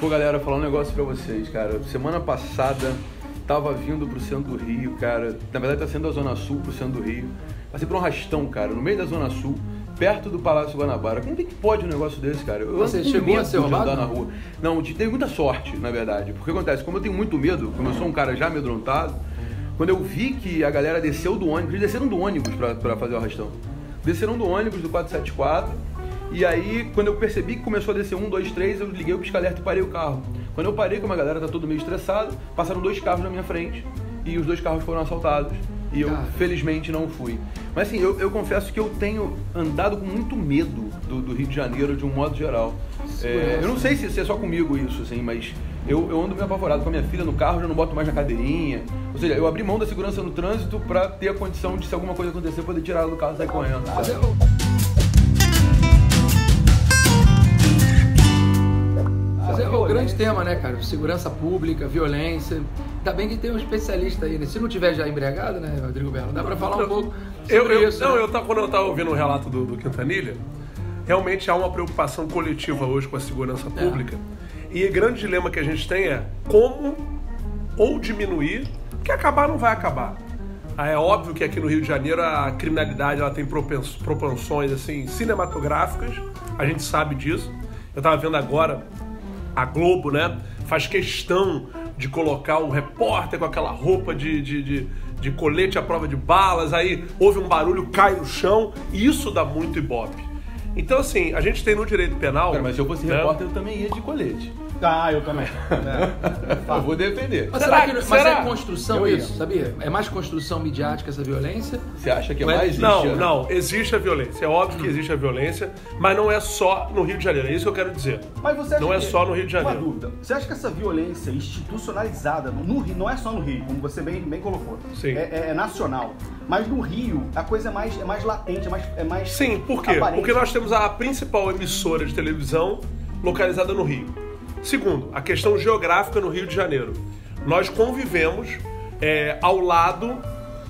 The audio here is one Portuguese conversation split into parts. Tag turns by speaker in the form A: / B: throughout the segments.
A: Pô, galera, falar um negócio pra vocês, cara. Semana passada, tava vindo pro centro do Rio, cara. Na verdade, tá sendo da Zona Sul pro centro do Rio. Passei por um arrastão, cara, no meio da Zona Sul, perto do Palácio Guanabara. Como é que pode um negócio desse, cara?
B: Você chegou a ser roubado?
A: Na rua. Não, teve muita sorte, na verdade. Porque acontece, como eu tenho muito medo, como eu sou um cara já amedrontado, quando eu vi que a galera desceu do ônibus, eles desceram do ônibus pra fazer o arrastão. Desceram do ônibus do 474, e aí, quando eu percebi que começou a descer 1, 2, 3, eu liguei o pisca-alerta e parei o carro. Quando eu parei, como a galera tá todo meio estressado, passaram 2 carros na minha frente, e os 2 carros foram assaltados. E eu, felizmente, não fui. Mas assim, eu confesso que eu tenho andado com muito medo do Rio de Janeiro, de um modo geral. Eu não sei se é só comigo isso, assim, mas eu ando meio apavorado com a minha filha no carro, já não boto mais na cadeirinha. Ou seja, eu abri mão da segurança no trânsito pra ter a condição de, se alguma coisa acontecer, poder tirar ela do carro e sair correndo.
B: É o grande tema, né, cara? Segurança pública, violência. Ainda bem que tem um especialista aí, né? Se não tiver já embriagado, né, Rodrigo Belo? Dá pra falar um pouco sobre isso.
C: Não, né? Quando eu tava ouvindo o relato do Quintanilha, realmente há uma preocupação coletiva hoje com a segurança pública. E o grande dilema que a gente tem é como ou diminuir, porque acabar não vai acabar. É óbvio que aqui no Rio de Janeiro a criminalidade ela tem propensões assim, cinematográficas, a gente sabe disso. Eu tava vendo agora a Globo, né, faz questão de colocar o repórter com aquela roupa de colete à prova de balas, aí houve um barulho, cai no chão, e isso dá muito ibope. Então, assim, a gente tem no direito penal...
A: Cara, mas se eu fosse repórter, eu também ia de colete.
D: Ah, eu também.
A: Eu vou defender.
B: Mas mas é construção isso, sabia? É mais construção midiática essa violência?
A: Você acha que é mais?
C: Não, existe a violência. É óbvio que existe a violência, mas não é só no Rio de Janeiro. É isso que eu quero dizer.
D: Mas você acha
C: não é só no Rio de Janeiro.
D: Uma dúvida. Você acha que essa violência institucionalizada no Rio, não é só no Rio, como você bem colocou.
C: Sim.
D: É nacional. Mas no Rio, a coisa é mais latente, é mais
C: Sim, por quê?
D: aparente.
C: Porque nós temos a principal emissora de televisão localizada no Rio. Segundo, a questão geográfica no Rio de Janeiro. Nós convivemos ao lado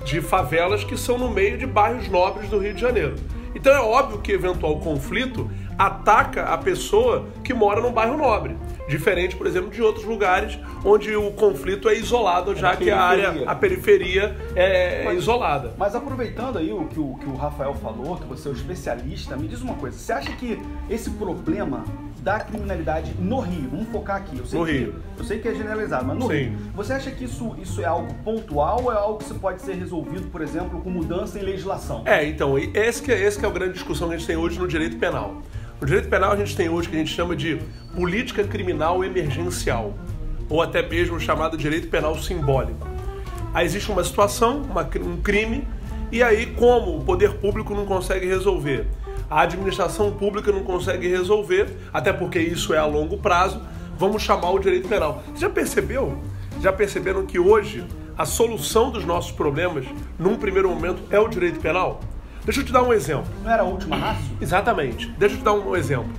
C: de favelas que são no meio de bairros nobres do Rio de Janeiro. Então é óbvio que eventual conflito ataca a pessoa que mora num bairro nobre. Diferente, por exemplo, de outros lugares onde o conflito é isolado, já que a periferia é isolada.
D: Mas aproveitando aí o que o Rafael falou, que você é o especialista, me diz uma coisa. Você acha que esse problema da criminalidade no Rio, vamos focar aqui, eu sei que é generalizado, mas no Rio, você acha que isso é algo pontual ou é algo que pode ser resolvido, por exemplo, com mudança em legislação?
C: Então, esse que é a grande discussão que a gente tem hoje no direito penal. No direito penal a gente tem hoje o que a gente chama de política criminal emergencial, ou até mesmo chamado direito penal simbólico. Aí existe uma situação, um crime, e aí como o poder público não consegue resolver, a administração pública não consegue resolver, até porque isso é a longo prazo, vamos chamar o direito penal. Você já percebeu? Já perceberam que hoje a solução dos nossos problemas, num primeiro momento, é o direito penal? Deixa eu te dar um exemplo.
D: Não era a última ratio?
C: Exatamente. Deixa eu te dar um exemplo.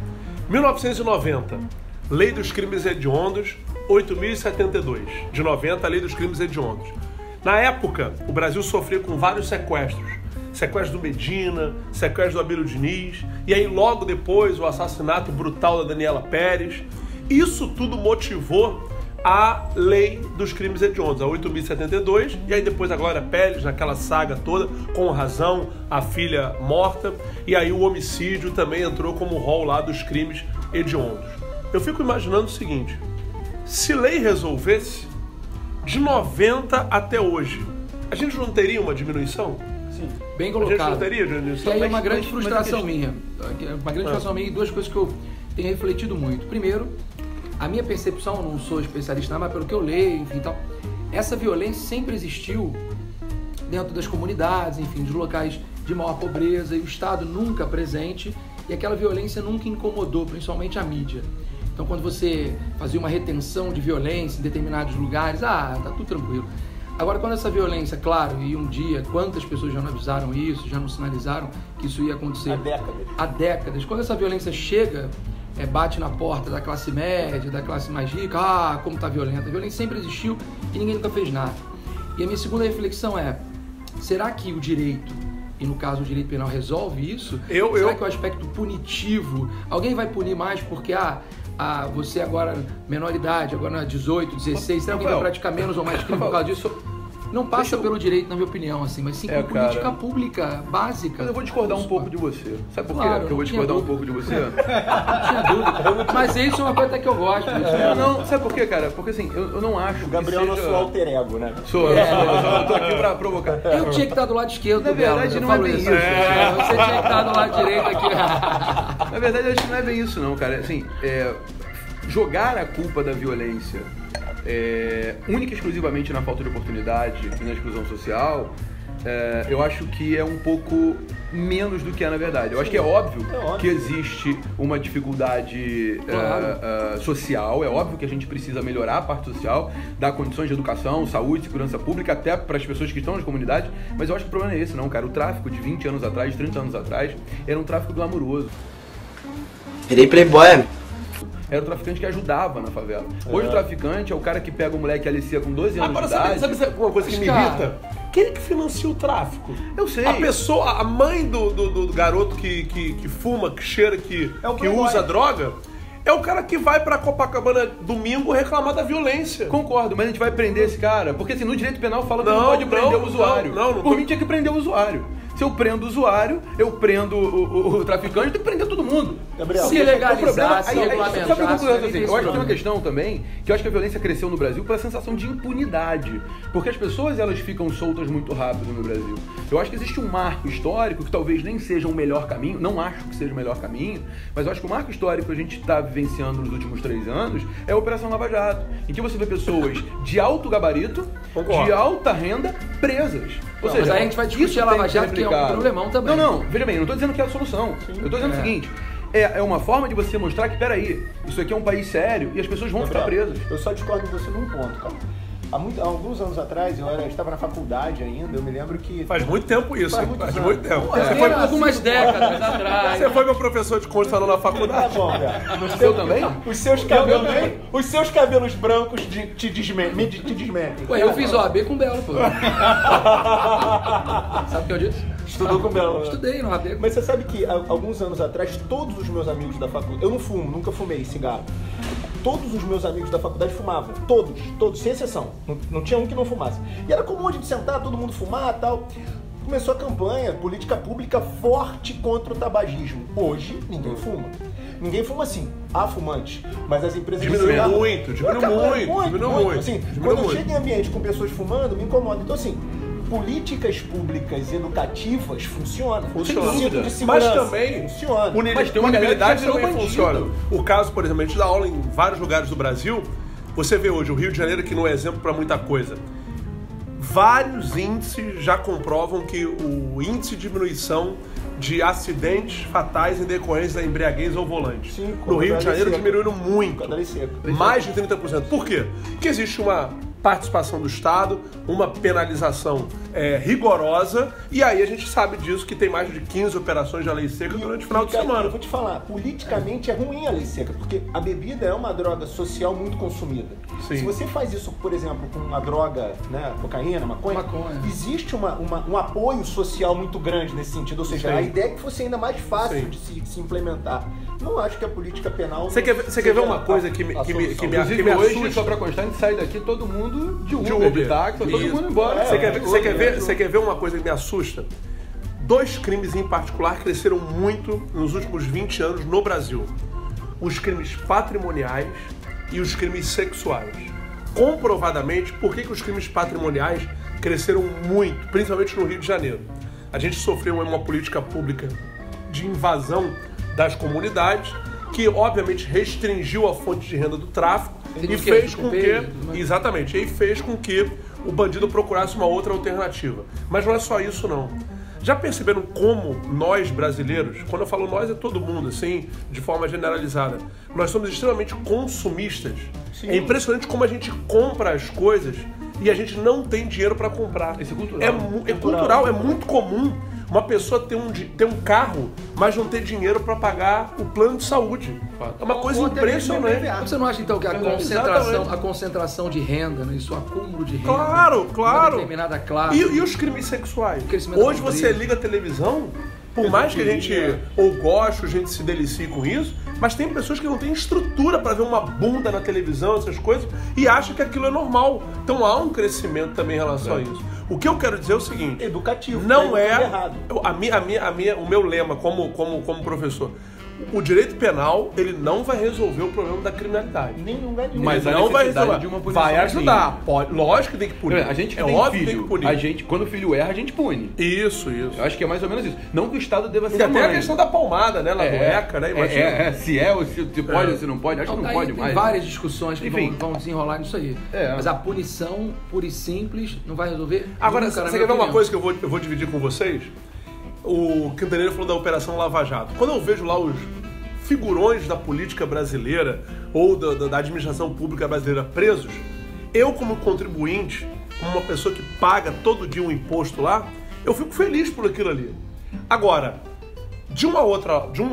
C: 1990, Lei dos Crimes Hediondos, 8.072. De 90, a Lei dos Crimes Hediondos. Na época, o Brasil sofria com vários sequestros. Sequestro do Medina, sequestro do Abílio Diniz, e aí logo depois o assassinato brutal da Daniela Pérez. Isso tudo motivou a Lei dos Crimes Hediondos, a 8.072, e aí depois a Glória Pérez, naquela saga toda, com razão, a filha morta, e aí o homicídio também entrou como rol lá dos crimes hediondos. Eu fico imaginando o seguinte, se lei resolvesse, de 90 até hoje, a gente não teria uma diminuição?
D: Sim.
B: Bem colocado.
C: A gente não teria diminuição?
B: E aí uma grande frustração minha. Uma grande frustração minha e duas coisas que eu tenho refletido muito. Primeiro, a minha percepção, não sou especialista, mas pelo que eu leio, enfim, tal, essa violência sempre existiu dentro das comunidades, enfim, dos locais de maior pobreza, e o Estado nunca presente, e aquela violência nunca incomodou, principalmente a mídia. Então, quando você fazia uma retenção de violência em determinados lugares, tá tudo tranquilo. Agora, quando essa violência, claro, e um dia, quantas pessoas já não avisaram isso, já não sinalizaram que isso ia acontecer? Há décadas. Quando essa violência chega, bate na porta da classe média, da classe mais rica, como tá violenta. A violência sempre existiu e ninguém nunca fez nada. E a minha segunda reflexão é, será que o direito, e no caso o direito penal, resolve isso? Será que o aspecto punitivo, alguém vai punir mais porque você agora, menor idade, agora 18, 16, será que vai praticar menos ou mais crime por causa disso? Não passa pelo direito, na minha opinião, assim, mas sim por política pública básica.
A: Mas eu vou discordar um pouco de você. Sabe por quê? Porque eu vou discordar um pouco de você?
B: Não tinha dúvida. Mas isso é uma coisa até que eu gosto.
A: Não, sabe por quê, cara? Porque assim, eu não acho
E: o Gabriel
A: que seja...
E: é seu alter ego, né?
A: Eu tô aqui pra provocar.
B: Eu tinha que estar do lado esquerdo do Belo.
A: Na verdade, não é bem isso.
B: Você tinha que estar do lado direito aqui.
A: Na verdade, eu acho que não é bem isso, não, cara. Assim, jogar a culpa da violência única e exclusivamente na falta de oportunidade e na exclusão social, eu acho que é um pouco menos do que é na verdade. Eu acho que é óbvio que existe uma dificuldade social, é óbvio que a gente precisa melhorar a parte social, dar condições de educação, saúde, segurança pública, até para as pessoas que estão nas comunidades, mas eu acho que o problema é esse, não, cara. O tráfico de 20 anos atrás, 30 anos atrás, era um tráfico glamouroso.
F: Virei playboy.
A: Era o traficante que ajudava na favela. Hoje o traficante é o cara que pega o moleque alicia com 12 anos de idade.
C: Sabe uma coisa que me irrita? Quem é que financia o tráfico?
A: Eu sei.
C: A pessoa, a mãe do garoto que fuma, que cheira, que usa droga, é o cara que vai pra Copacabana domingo reclamar da violência.
A: Concordo, mas a gente vai prender esse cara, porque assim, no direito penal fala que não pode prender o usuário. Por mim tinha que prender o usuário. Se eu prendo o usuário, eu prendo o traficante, eu tenho que prender todo mundo.
B: Gabriel, se legalizar, se regulamentar.
A: Sabe o que eu acho? Eu acho que tem uma questão também, que eu acho que a violência cresceu no Brasil pela sensação de impunidade. Porque as pessoas, elas ficam soltas muito rápido no Brasil. Eu acho que existe um marco histórico, que talvez nem seja o melhor caminho, não acho que seja o melhor caminho, mas eu acho que o marco histórico que a gente está vivenciando nos últimos 3 anos é a Operação Lava Jato, em que você vê pessoas de alto gabarito, de alta renda, presas. Ou seja,
B: mas aí a gente vai discutir a Lava Jato, que é um problemão também.
A: Não, veja bem, eu não estou dizendo que é a solução. Eu estou dizendo o seguinte, é uma forma de você mostrar que, peraí, isso aqui é um país sério e as pessoas vão ficar presas.
E: Eu só discordo de você num ponto, cara. Há alguns anos atrás, eu estava na faculdade ainda, eu me lembro que...
C: Faz muito tempo isso, faz muito tempo.
B: Você foi algumas décadas atrás.
C: Você foi meu professor de Constituição na faculdade.
E: Tá bom, velho.
A: O seu também?
E: Os seus cabelos brancos te desmentem.
B: Ué, eu fiz OAB com o Belo, pô. Sabe o que eu disse?
E: Estudou com o Belo.
B: Estudei no OAB.
E: Mas você sabe que, alguns anos atrás, todos os meus amigos da faculdade... Eu não fumo, nunca fumei cigarro. Todos os meus amigos da faculdade fumavam. Todos, sem exceção. Não tinha um que não fumasse. E era comum a gente sentar, todo mundo fumar e tal. Começou a campanha, política pública forte contra o tabagismo. Hoje, ninguém fuma. Ninguém fuma assim, há fumantes. Mas as empresas...
C: Diminuiu muito.
E: Assim, quando eu chego em ambiente com pessoas fumando, me incomoda. Então, assim, políticas públicas educativas funcionam.
C: Funciona. Mas também
E: funciona.
C: Mas tem uma realidade também funciona. O caso, por exemplo, a gente dá aula em vários lugares do Brasil. Você vê hoje o Rio de Janeiro, que não é exemplo para muita coisa. Vários índices já comprovam que o índice de diminuição de acidentes fatais em decorrência da embriaguez ao volante.
E: Sim,
C: no Rio de Janeiro diminuiu muito. Mais de 30%. Por quê? Porque existe uma participação do Estado, uma penalização rigorosa, e aí a gente sabe disso, que tem mais de 15 operações de lei seca durante o final de semana.
E: Eu vou te falar, politicamente é ruim a lei seca, porque a bebida é uma droga social muito consumida.
C: Sim.
E: Se você faz isso, por exemplo, com uma droga, né, cocaína, maconha, existe um apoio social muito grande nesse sentido, ou seja, a ideia é que fosse ainda mais fácil de se implementar. Não acho que a política penal...
C: Você quer ver uma coisa que me
A: hoje, só pra constar, a gente sai daqui todo mundo de Uber, de táxi, todo mundo embora.
C: Você quer ver uma coisa que me assusta? 2 crimes em particular cresceram muito nos últimos 20 anos no Brasil. Os crimes patrimoniais e os crimes sexuais. Comprovadamente, por que os crimes patrimoniais cresceram muito, principalmente no Rio de Janeiro? A gente sofreu uma política pública de invasão das comunidades, que obviamente restringiu a fonte de renda do tráfico e fez com que... Exatamente, e fez com que o bandido procurasse uma outra alternativa. Mas não é só isso, não. Já perceberam como nós, brasileiros, quando eu falo nós é todo mundo, assim, de forma generalizada, nós somos extremamente consumistas? Sim. É impressionante como a gente compra as coisas e a gente não tem dinheiro para comprar.
A: Isso é cultural.
C: É cultural, é muito comum uma pessoa ter um carro, mas não ter dinheiro para pagar o plano de saúde. É uma coisa impressionante.
B: Você não acha, então, que a concentração de renda, né, isso, o acúmulo de renda...
C: Claro.
B: Uma determinada classe...
C: E os crimes sexuais? Hoje você liga a televisão, por mais que a gente ou goste, a gente se delicie com isso, Mas tem pessoas que não têm estrutura para ver uma bunda na televisão, essas coisas, e acham que aquilo é normal. Então há um crescimento também em relação a isso. O que eu quero dizer é o seguinte...
E: Educativo.
C: Não é...
E: errado.
C: O meu lema como professor... O direito penal, ele não vai resolver o problema da criminalidade.
E: Nenhum vai
A: Mas
C: não vai resolver.
A: de uma punição,
C: vai ajudar. Pode, lógico que tem que punir.
A: A gente que
C: é
A: tem
C: óbvio
A: filho,
C: que tem que punir.
A: quando o filho erra, a gente pune.
C: Isso.
A: Eu acho que é mais ou menos isso. Não que o Estado deva ser
C: E até
A: mãe.
C: a questão da palmada, né? Lá do ECA, né? Imagina.
A: Se é ou se pode ou se não pode. Acho que não
B: Aí
A: pode
B: tem
A: mais.
B: várias discussões que
A: Enfim.
B: vão desenrolar nisso aí. Mas a punição, pura e simples, não vai resolver.
C: Agora,
B: nunca,
C: você quer ver uma coisa que eu vou dividir com vocês? O Cantareira falou da Operação Lava Jato. Quando eu vejo lá os figurões da política brasileira ou da administração pública brasileira presos, eu como contribuinte, como uma pessoa que paga todo dia um imposto lá, eu fico feliz por aquilo ali. Agora, de um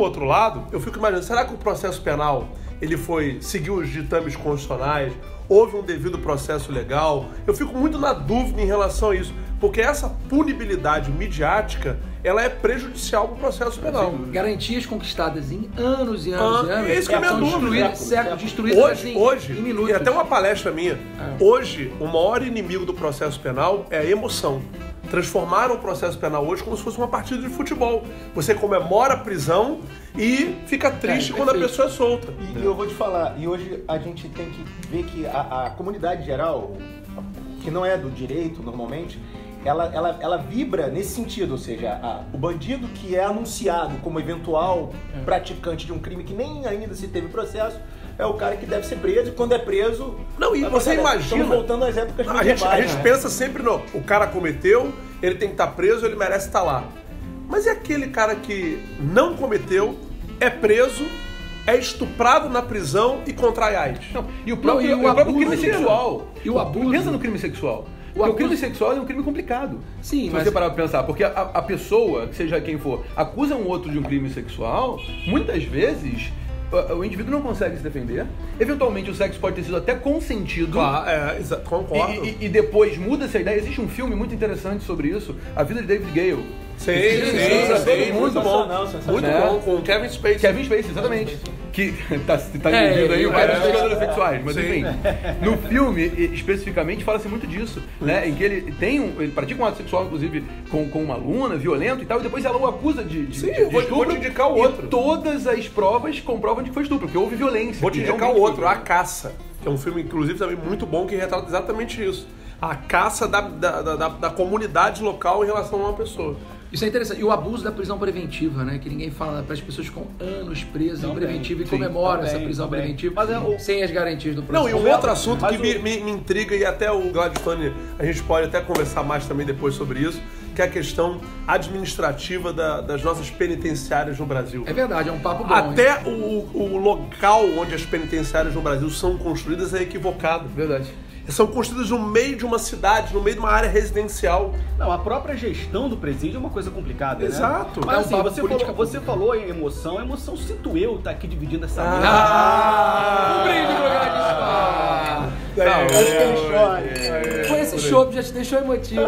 C: outro lado, eu fico imaginando, será que o processo penal ele seguiu os ditames constitucionais, houve um devido processo legal? Eu fico muito na dúvida em relação a isso, porque essa punibilidade midiática, ela é prejudicial para o processo penal.
B: Garantias conquistadas em anos e anos e anos.
C: É isso que é a minha dúvida.
B: Destruídas assim,
C: Hoje,
B: em minutos.
C: e até uma palestra minha, hoje, o maior inimigo do processo penal é a emoção. Transformaram o processo penal hoje como se fosse uma partida de futebol. Você comemora a prisão e fica triste quando a pessoa é solta.
E: E eu vou te falar, e hoje a gente tem que ver que a comunidade geral, que não é do direito normalmente, ela vibra nesse sentido, ou seja, o bandido que é anunciado como eventual praticante de um crime que nem ainda se teve processo, é o cara que deve ser preso, e quando é preso...
C: Não, e você imagina...
E: Estamos voltando às épocas
C: a gente
E: medievais, né?
C: pensa sempre no... O cara cometeu, ele tem que estar preso, ele merece estar lá. Mas e aquele cara que não cometeu, é preso, é estuprado na prisão e contrai AIDS?
A: Não, e o próprio crime sexual.
B: E o abuso.
A: Pensa no crime sexual. O crime sexual é um crime complicado.
B: Sim,
A: se
B: mas...
A: você parar pra pensar. Porque a pessoa, que seja quem for, acusa um outro de um crime sexual, muitas vezes... O indivíduo não consegue se defender. Eventualmente o sexo pode ter sido até consentido.
C: Claro, concordo.
A: E depois muda-se a ideia. Existe um filme muito interessante sobre isso, A Vida de David Gale.
C: Sim,
A: muito bom.
C: Muito bom, com Kevin Spacey.
A: Kevin Spacey, exatamente. Que tá envolvido aí em vários escândalos sexuais. Mas enfim, no filme, especificamente, fala-se muito disso. Né? Em que ele pratica um ato sexual, inclusive, com uma aluna, violento e tal, e depois ela o acusa de
C: vou te indicar o outro.
A: E todas as provas comprovam de que foi estupro, porque houve violência.
C: Vou te indicar o outro, A Caça. Que é um filme, inclusive, também muito bom, que retrata exatamente isso. A caça da comunidade local em relação a uma pessoa.
B: Isso é interessante. E o abuso da prisão preventiva, né? Que ninguém fala para as pessoas que ficam anos presas em preventiva e comemoram essa prisão preventiva sem as garantias do processo.
C: Não, e um outro assunto que me intriga, e até o Gladstone, a gente pode até conversar mais também depois sobre isso, que é a questão administrativa das nossas penitenciárias no Brasil.
B: É verdade, é um papo bom.
C: Até o local onde as penitenciárias no Brasil são construídas é equivocado.
A: Verdade.
C: São construídas no meio de uma cidade, no meio de uma área residencial.
D: Não, a própria gestão do presídio é uma coisa complicada,
C: Exato.
D: Né? Mas assim, você falou em emoção, a emoção sinto eu estar aqui dividindo essa mesa.
B: Um brinde pro lugar de
E: Com esse chopp já te deixou emotivo.